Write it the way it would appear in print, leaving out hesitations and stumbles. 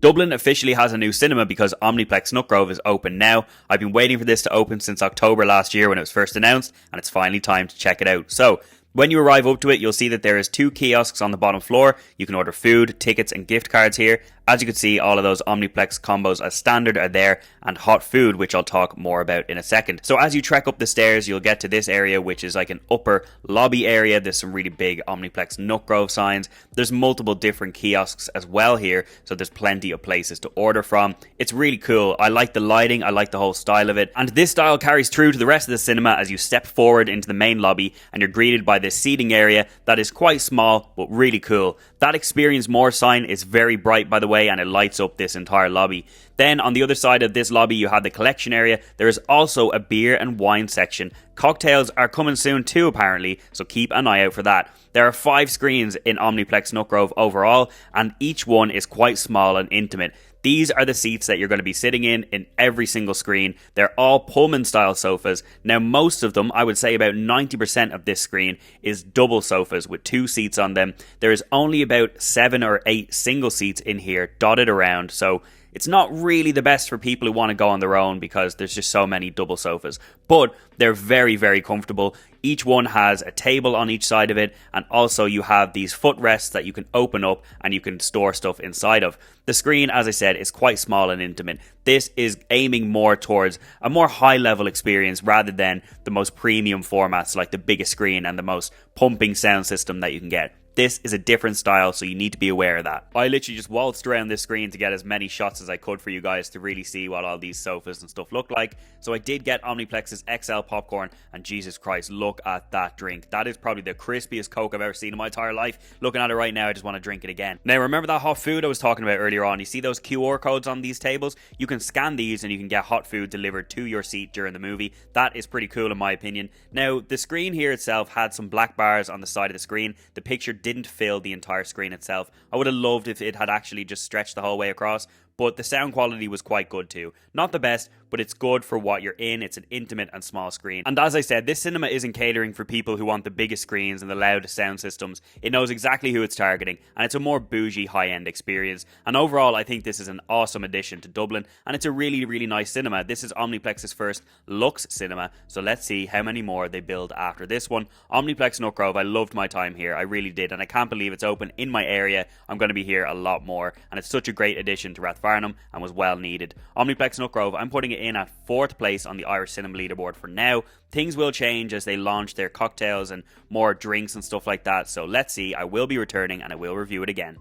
Dublin officially has a new cinema because Omniplex Nutgrove is open now. I've been waiting for this to open since October last year when it was first announced, and it's finally time to check it out. So, when you arrive up to it, you'll see that there is 2 kiosks on the bottom floor. You can order food, tickets and gift cards here. As you can see, all of those Omniplex combos as standard are there, and hot food, which I'll talk more about in a second. So as you trek up the stairs, you'll get to this area, which is like an upper lobby area. There's some really big Omniplex Nutgrove signs. There's multiple different kiosks as well here, so there's plenty of places to order from. It's really cool. I like the lighting, I like the whole style of it, and this style carries through to the rest of the cinema as you step forward into the main lobby, and you're greeted by this seating area that is quite small, but really cool. That Experience More sign is very bright, by the way, and it lights up this entire lobby. Then on the other side of this lobby you have the collection area. There is also a beer and wine section. Cocktails are coming soon too apparently, so keep an eye out for that. There are 5 screens in Omniplex Nutgrove overall, and each one is quite small and intimate. These are the seats that you're going to be sitting in every single screen. They're all Pullman style sofas. Now most of them, I would say about 90% of this screen, is double sofas with 2 seats on them. There is only about 7 or 8 single seats in here dotted around, so it's not really the best for people who want to go on their own because there's just so many double sofas. But they're very, very comfortable. Each one has a table on each side of it, and also you have these footrests that you can open up and you can store stuff inside of. The screen, as I said, is quite small and intimate. This is aiming more towards a more high-level experience rather than the most premium formats like the biggest screen and the most pumping sound system that you can get. This is a different style, so you need to be aware of that. I literally just waltzed around this screen to get as many shots as I could for you guys to really see what all these sofas and stuff look like. So I did get Omniplex's XL popcorn, and Jesus Christ, look at that drink. That is probably the crispiest Coke I've ever seen in my entire life. Looking at it right now, I just want to drink it again. Now, remember that hot food I was talking about earlier on? You see those QR codes on these tables? You can scan these and you can get hot food delivered to your seat during the movie. That is pretty cool in my opinion. Now, the screen here itself had some black bars on the side of the screen. The picture didn't fill the entire screen itself. I would have loved if it had actually just stretched the whole way across, but the sound quality was quite good too. Not the best, but it's good for what you're in. It's an intimate and small screen. And as I said, this cinema isn't catering for people who want the biggest screens and the loud sound systems. It knows exactly who it's targeting, and it's a more bougie, high-end experience. And overall, I think this is an awesome addition to Dublin, and it's a really, really nice cinema. This is Omniplex's first Lux cinema, so let's see how many more they build after this one. Omniplex Nutgrove, I loved my time here. I really did, and I can't believe it's open in my area. I'm going to be here a lot more, and it's such a great addition to Rathfarnham and was well needed. Omniplex Nutgrove, I'm putting it in at 4th place on the Irish Cinema Leaderboard for now. Things will change as they launch their cocktails and more drinks and stuff like that, so let's see. I will be returning and I will review it again.